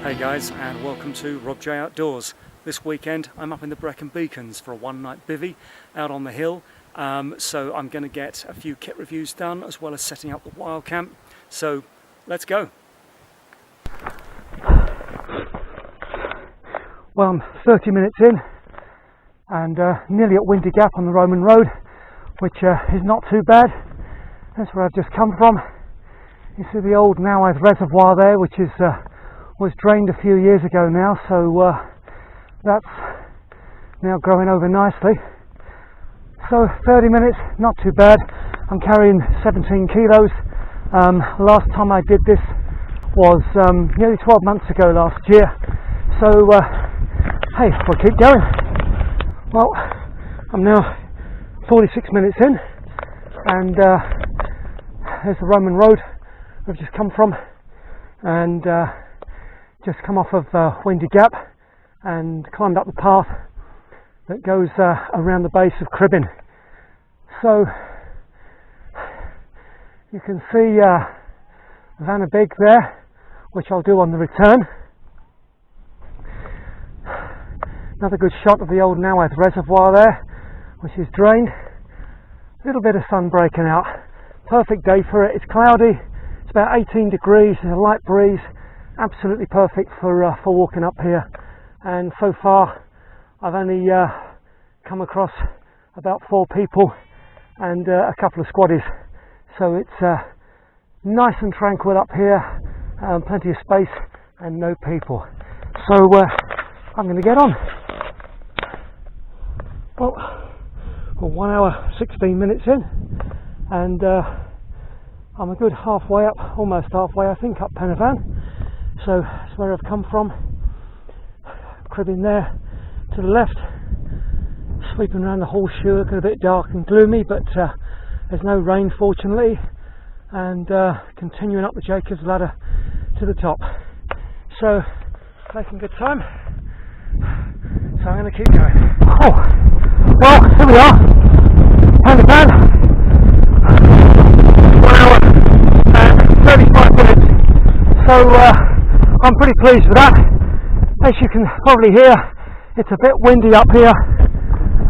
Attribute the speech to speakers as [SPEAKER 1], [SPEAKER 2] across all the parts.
[SPEAKER 1] Hey guys, and welcome to ROBJ Outdoors. This weekend I'm up in the Brecon Beacons for a one-night bivvy out on the hill. So I'm going to get a few kit reviews done as well as setting up the wild camp. So let's go.
[SPEAKER 2] Well, I'm 30 minutes in and nearly at Windy Gap on the Roman Road, which is not too bad. That's where I've just come from. You see the old Neuadd reservoir there, which is was drained a few years ago now, so that's now growing over nicely. So 30 minutes, not too bad. I'm carrying 17 kilos. Last time I did this was nearly 12 months ago last year. So hey, we'll keep going. Well, I'm now 46 minutes in, and there's the Roman Road we've just come from, and just come off of Windy Gap and climbed up the path that goes around the base of Cribyn. So you can see Wayfayrer there, which I'll do on the return. Another good shot of the old Neuadd reservoir there, which is drained. A little bit of sun breaking out. Perfect day for it. It's cloudy. It's about 18 degrees. There's a light breeze. Absolutely perfect for walking up here. And so far I've only come across about 4 people and a couple of squaddies. So it's nice and tranquil up here. Plenty of space and no people. So I'm going to get on. Well, we're 1 hour 16 minutes in, and I'm a good halfway up, almost halfway I think, up Penavon. So that's where I've come from. Cribyn there to the left, sweeping around the horseshoe, looking a bit dark and gloomy, but there's no rain fortunately, and continuing up the Jacob's ladder to the top. So making good time. So I'm going to keep going. Oh, well, here we are, Penavon, 1 hour and 35 minutes. So I'm pretty pleased with that. As you can probably hear, it's a bit windy up here,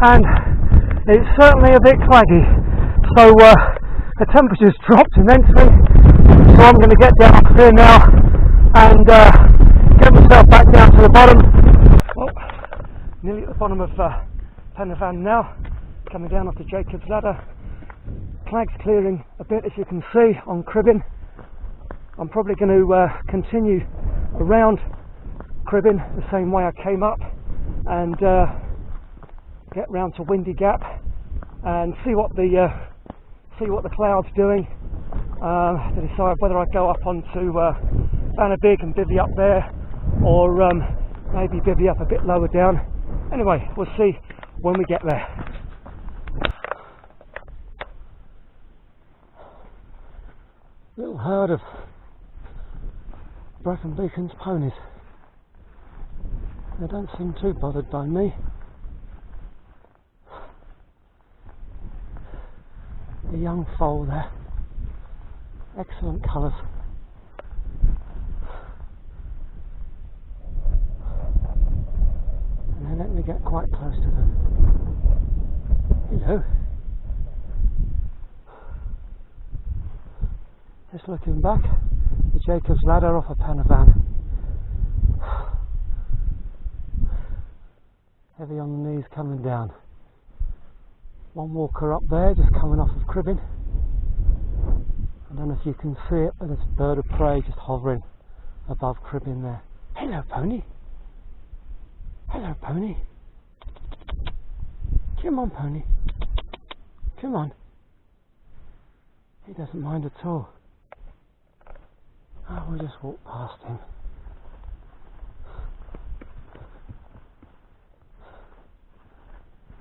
[SPEAKER 2] and it's certainly a bit claggy. So the temperature's dropped immensely. So I'm going to get down up here now and get myself back down to the bottom. Well, nearly at the bottom of Penavon now, coming down off the Jacob's ladder. Clag's clearing a bit, as you can see, on Cribyn. I'm probably going to continue around Cribyn the same way I came up and get round to Windy Gap and see what the cloud's doing, to decide whether I go up onto Wayfayrer and bivvy up there, or maybe bivvy up a bit lower down. Anyway, we'll see when we get there. Little herd of Brecon Beacons ponies. They don't seem too bothered by me. A young foal there. Excellent colours. And they let me get quite close to them. Hello. Just looking back, the Jacob's ladder off of Penavon. Heavy on the knees coming down. One walker up there just coming off of Cribyn. I don't know if you can see it, but there's a bird of prey just hovering above Cribyn there. Hello pony. Hello pony. Come on pony. Come on. He doesn't mind at all. Oh, we'll just walk past him.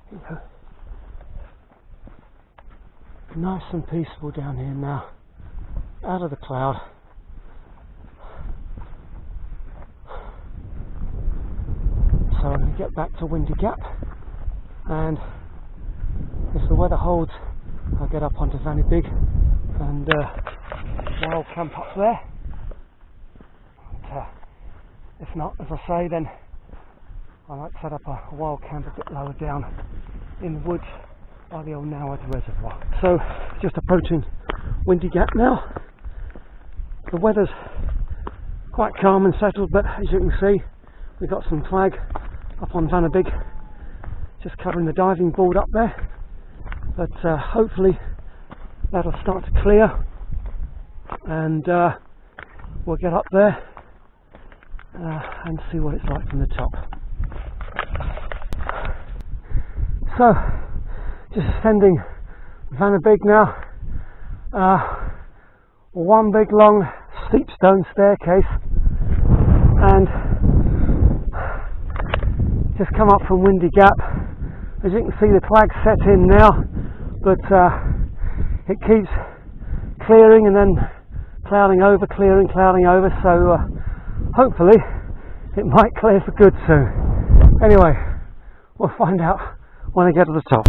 [SPEAKER 2] Hello. Nice and peaceful down here now, out of the cloud. So I'm going to get back to Windy Gap, and if the weather holds, I'll get up onto Wayfayrer and wild camp up there. If not, as I say, then I might set up a wild camp a bit lower down in the woods by the old Neuadd reservoir. So, just approaching Windy Gap now. The weather's quite calm and settled, but as you can see, we've got some flag up on Vanabig, just covering the diving board up there. But hopefully that'll start to clear, and we'll get up there and see what it's like from the top. So, just ascending Vanabig now. One big long steep stone staircase, and just come up from Windy Gap. As you can see, the flag's set in now, but it keeps clearing and then clouding over, clearing, clouding over, so hopefully it might clear for good soon. Anyway, we'll find out when I get to the top.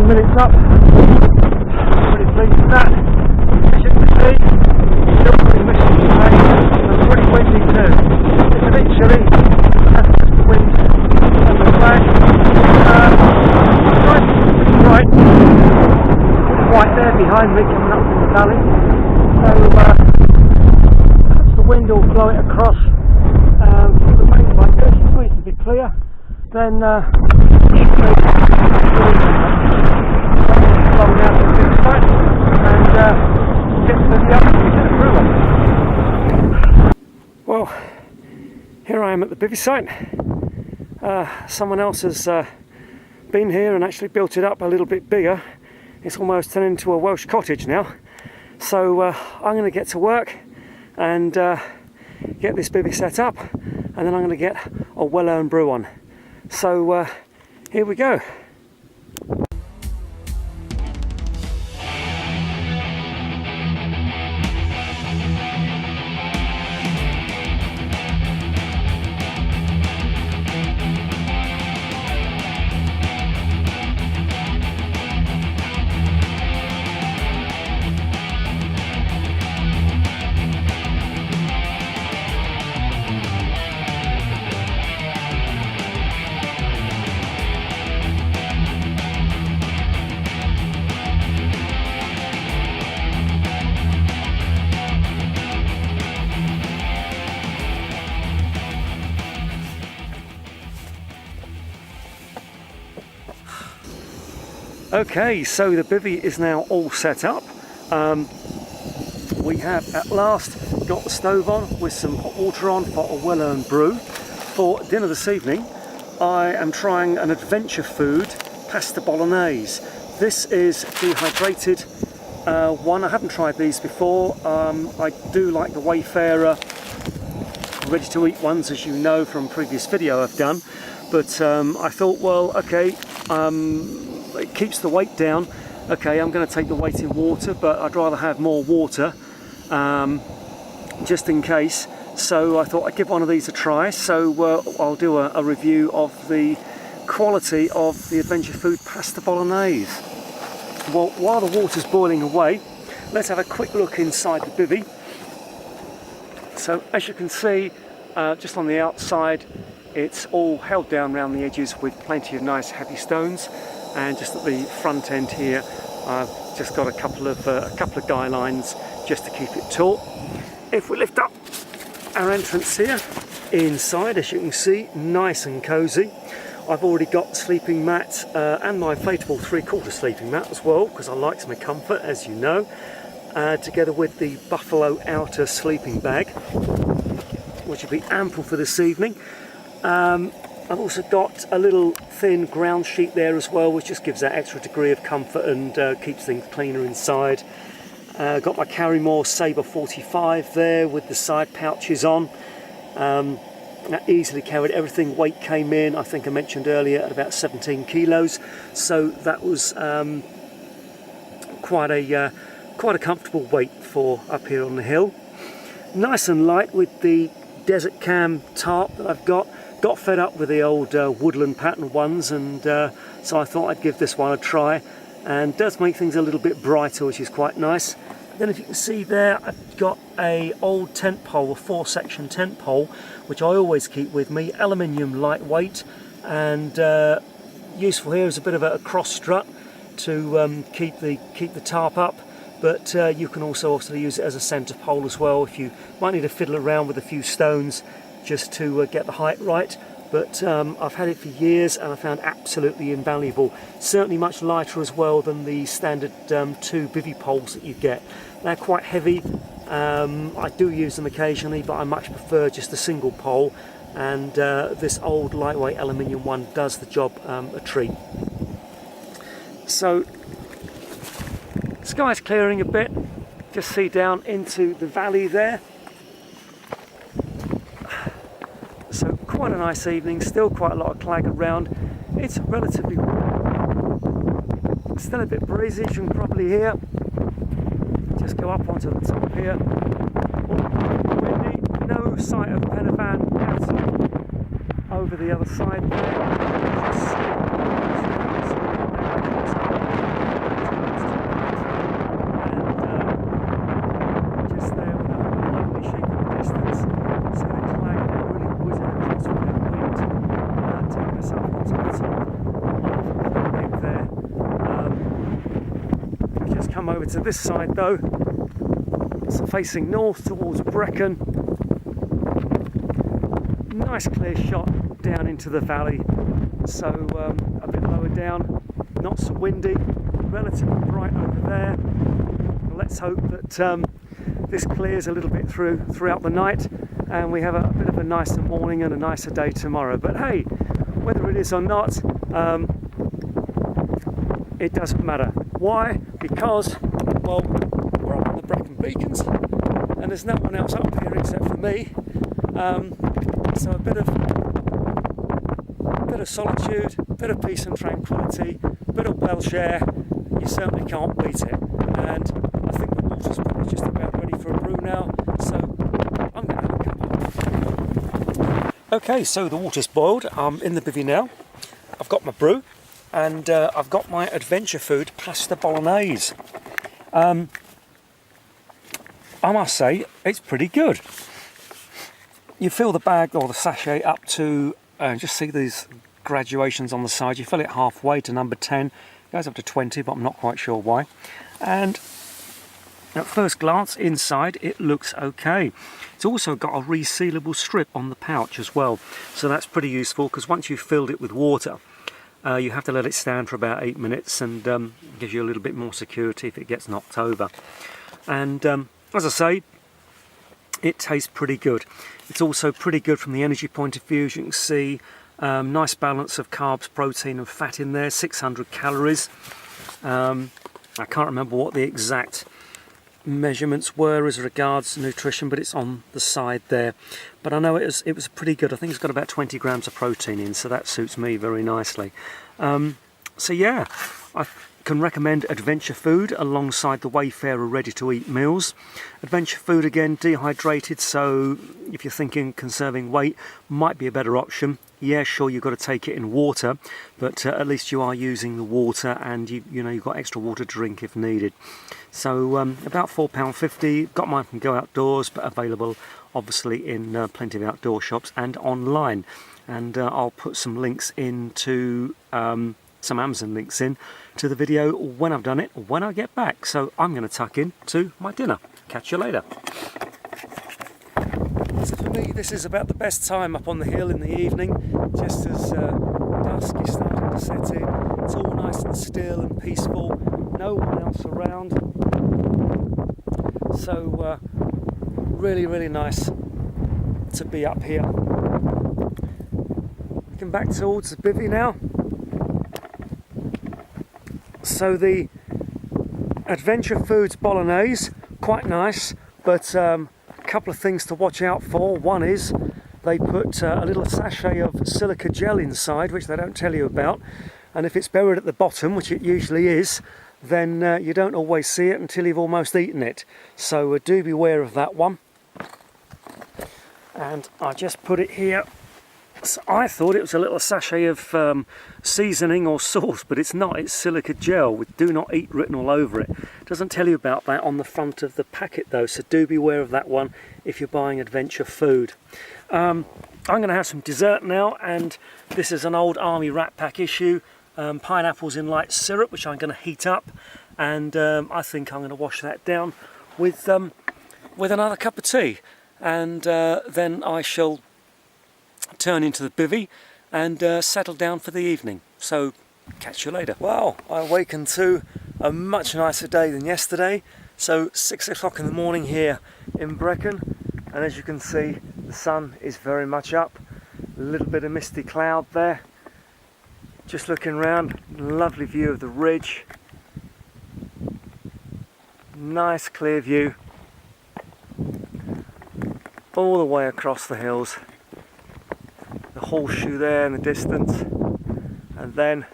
[SPEAKER 2] Minutes up, pretty pleased with that. As you can see, still pretty misty today and pretty windy too. It's a bit chilly, that's just the wind and the flag. Right, quite there behind me coming up from the valley, so perhaps the wind will blow it across. If it remains like this, it's reasonably clear, then well, here I am at the bivy site. Someone else has been here and actually built it up a little bit bigger. It's almost turned into a Welsh cottage now. So I'm going to get to work and get this bivy set up, and then I'm going to get a well-earned brew on. So here we go. Okay, so the bivy is now all set up. We have at last got the stove on with some hot water on for a well-earned brew. For dinner this evening, I am trying an adventure food, pasta bolognese. This is dehydrated one. I haven't tried these before. I do like the Wayfayrer ready-to-eat ones, as you know from a previous video I've done. But I thought, well, okay, it keeps the weight down. Okay, I'm going to take the weight in water, but I'd rather have more water just in case. So I thought I'd give one of these a try. So I'll do a review of the quality of the adventure food pasta bolognese. Well, while the water's boiling away, let's have a quick look inside the bivy. So as you can see, just on the outside, it's all held down around the edges with plenty of nice heavy stones. And just at the front end here, I've just got a couple of guy lines just to keep it taut. If we lift up our entrance here, inside, as you can see, nice and cosy. I've already got the sleeping mat and my inflatable 3/4 sleeping mat as well, because I like my comfort, as you know, together with the Buffalo outer sleeping bag, which will be ample for this evening. I've also got a little thin ground sheet there as well, which just gives that extra degree of comfort and keeps things cleaner inside. Got my Carrymore Sabre 45 there with the side pouches on. That easily carried everything. Weight came in, I think I mentioned earlier, at about 17 kilos. So that was quite a comfortable weight for up here on the hill. Nice and light with the Desert Cam tarp that I've got
[SPEAKER 1] got fed up with the old woodland pattern ones, and so I thought I'd give this one a try, and does make things a little bit brighter, which is quite nice. Then if you can see there, I've got a old tent pole, a 4-section tent pole, which I always keep with me, aluminium lightweight, and useful here is a bit of a cross strut to keep the tarp up, but you can also obviously use it as a centre pole as well if you might need to fiddle around with a few stones just to get the height right. But I've had it for years and I found absolutely invaluable. Certainly much lighter as well than the standard 2 bivy poles that you get. They're quite heavy. I do use them occasionally, but I much prefer just a single pole, and this old lightweight aluminium one does the job a treat. So sky's clearing a bit, just see down into the valley there. So quite a nice evening, still quite a lot of clag around. It's relatively still a bit breezy, as you can probably hear. Just go up onto the top here. Windy, no sight of Penavan out over the other side there. Come over to this side though, so facing north towards Brecon. Nice clear shot down into the valley, so a bit lower down, not so windy, relatively bright over there. Let's hope that this clears a little bit throughout the night and we have a bit of a nicer morning and a nicer day tomorrow. But hey, whether it is or not, it doesn't matter. Why? Because, well, we're up on the Brecon Beacons and there's no one else up here except for me. So a bit of solitude, a bit of peace and tranquility, a bit of Welsh air, you certainly can't beat it. And I think the water's probably just about ready for a brew now, so I'm going to have a cup. Okay, so the water's boiled. I'm in the bivvy now. I've got my brew. And I've got my adventure food, pasta bolognese. I must say, it's pretty good. You fill the bag or the sachet up to, just see these graduations on the side, you fill it halfway to number 10, it goes up to 20, but I'm not quite sure why. And at first glance, inside, it looks okay. It's also got a resealable strip on the pouch as well, so that's pretty useful, because once you've filled it with water, you have to let it stand for about 8 minutes, and gives you a little bit more security if it gets knocked over. And as I say, it tastes pretty good. It's also pretty good from the energy point of view. As you can see, nice balance of carbs, protein and fat in there, 600 calories. I can't remember what the exact measurements were as regards nutrition, but it's on the side there. But I know it was pretty good. I think it's got about 20 grams of protein in, so that suits me very nicely. So yeah, I can recommend Adventure Food alongside the Wayfayrer ready-to-eat meals. Adventure Food, again, dehydrated, so if you're thinking conserving weight, might be a better option. Yeah, sure, you've got to take it in water, but at least you are using the water, and you know, you've got extra water to drink if needed. So about £4.50. Got mine from Go Outdoors, but available obviously in plenty of outdoor shops and online. And I'll put some links into some Amazon links in to the video when I've done it, when I get back. So I'm going to tuck in to my dinner. Catch you later. So for me, this is about the best time up on the hill in the evening, just as dusk is starting to set in. It's all nice and still and peaceful, no one else around. So really, really nice to be up here. Looking back towards the bivvy now. So the Adventure Foods Bolognese, quite nice, but a couple of things to watch out for. One is they put a little sachet of silica gel inside, which they don't tell you about, and if it's buried at the bottom, which it usually is, then you don't always see it until you've almost eaten it. So do beware of that one. And I just put it here So I thought it was a little sachet of seasoning or sauce, but it's not. It's silica gel with "do not eat" written all over it. It doesn't tell you about that on the front of the packet though, so do beware of that one if you're buying adventure food. I'm going to have some dessert now, and this is an old Army Rat Pack issue. Pineapples in light syrup, which I'm going to heat up, and I think I'm going to wash that down with another cup of tea, and then I shall turn into the bivvy and settle down for the evening. So catch you later. Well, I awakened to a much nicer day than yesterday. So 6 o'clock in the morning here in Brecon, and as you can see, the sun is very much up. A little bit of misty cloud there. Just looking around, lovely view of the ridge. Nice clear view all the way across the hills. The horseshoe there in the distance, and then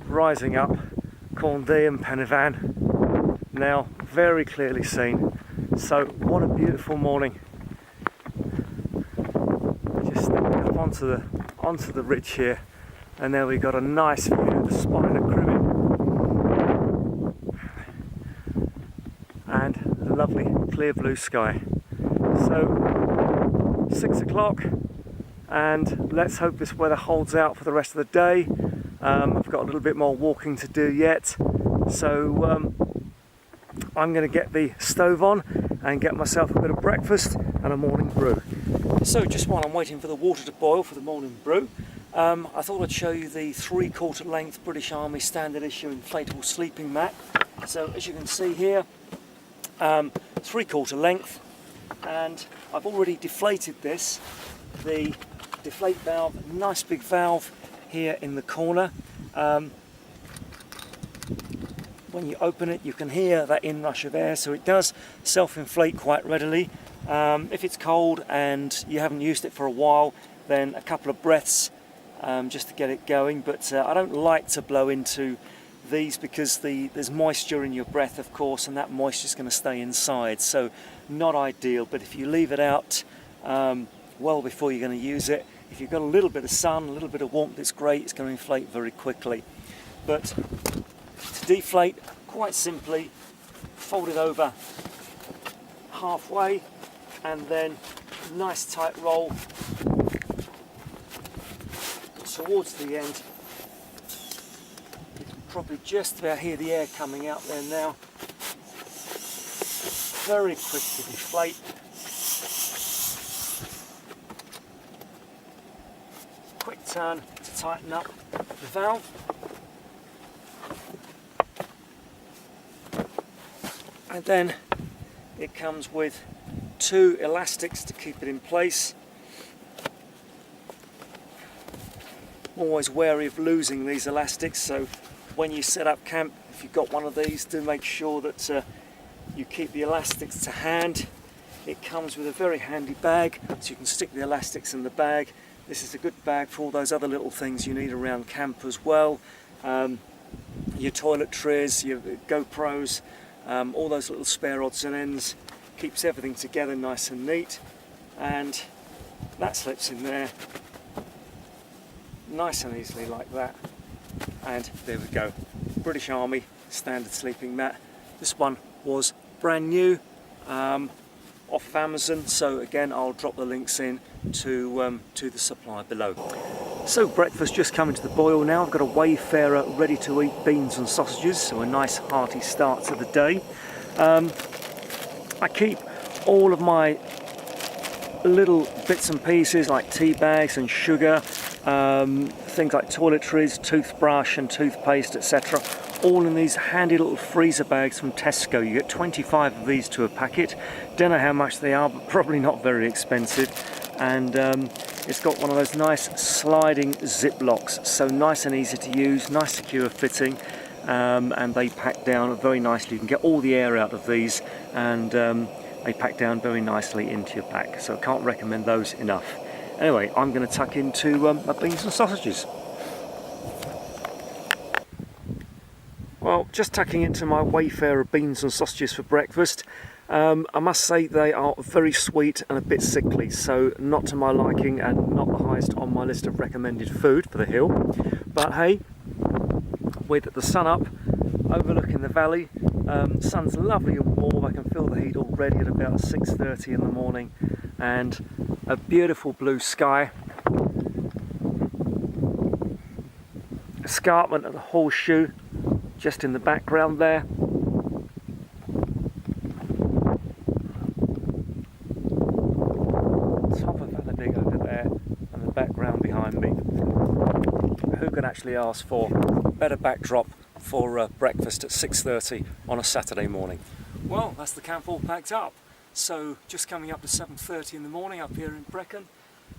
[SPEAKER 1] rising up Corndee and Pennyvan, now very clearly seen. So what a beautiful morning. Just stepping up onto the ridge here, and there we've got a nice view of the spine of Cribyn and the lovely clear blue sky. So 6 o'clock, and let's hope this weather holds out for the rest of the day. I've got a little bit more walking to do yet, so I'm going to get the stove on and get myself a bit of breakfast and a morning brew. So just while I'm waiting for the water to boil for the morning brew, I thought I'd show you the 3/4 length British Army standard issue inflatable sleeping mat. So as you can see here, 3/4 length, and I've already deflated this. The deflate valve, nice big valve here in the corner. When you open it, you can hear that inrush of air, so it does self-inflate quite readily. If it's cold and you haven't used it for a while, then a couple of breaths just to get it going. But I don't like to blow into these because there's moisture in your breath, of course, and that moisture is going to stay inside, so not ideal. But if you leave it out well before you're going to use it, if you've got a little bit of sun, a little bit of warmth, it's great. It's going to inflate very quickly. But to deflate, quite simply, fold it over halfway, and then nice tight roll towards the end. You can probably just about hear the air coming out there now. Very quick to deflate. Quick turn to tighten up the valve. And then it comes with 2 elastics to keep it in place. Always wary of losing these elastics, so when you set up camp, if you've got one of these, do make sure that you keep the elastics to hand. It comes with a very handy bag, so you can stick the elastics in the bag. This is a good bag for all those other little things you need around camp as well. Your toiletries, your GoPros, all those little spare odds and ends. Keeps everything together nice and neat, and that slips in there nice and easily like that, and there we go. British Army standard sleeping mat. This one was brand new, off of Amazon, so again I'll drop the links in to the supply below. So breakfast just coming to the boil now. I've got a Wayfayrer ready to eat beans and sausages, so a nice hearty start to the day. I keep all of my little bits and pieces like tea bags and sugar, things like toiletries, toothbrush and toothpaste, etc., all in these handy little freezer bags from Tesco. You get 25 of these to a packet. Don't know how much they are, but probably not very expensive. And it's got one of those nice sliding zip locks, so nice and easy to use, nice secure fitting, and they pack down very nicely. You can get all the air out of these, and they pack down very nicely into your pack, so I can't recommend those enough. Anyway, I'm going to tuck into my beans and sausages. Well, just tucking into my Wayfayrer beans and sausages for breakfast. I must say they are very sweet and a bit sickly, so not to my liking and not the highest on my list of recommended food for the hill. But hey, with the sun up, overlooking the valley, sun's lovely and warm. I can feel the heat already at about 6:30 in the morning, and a beautiful blue sky. Escarpment at the horseshoe just in the background there. Top of Oblivion over there and the background behind me. Who could actually ask for a better backdrop for breakfast at 6:30 on a Saturday morning? Well, that's the camp all packed up. So just coming up to 7:30 in the morning up here in Brecon.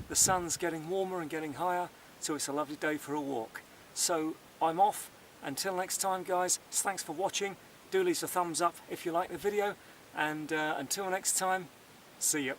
[SPEAKER 1] The sun's getting warmer and getting higher, so it's a lovely day for a walk. So I'm off. Until next time, guys, thanks for watching. Do leave us a thumbs up if you like the video, and until next time, see ya.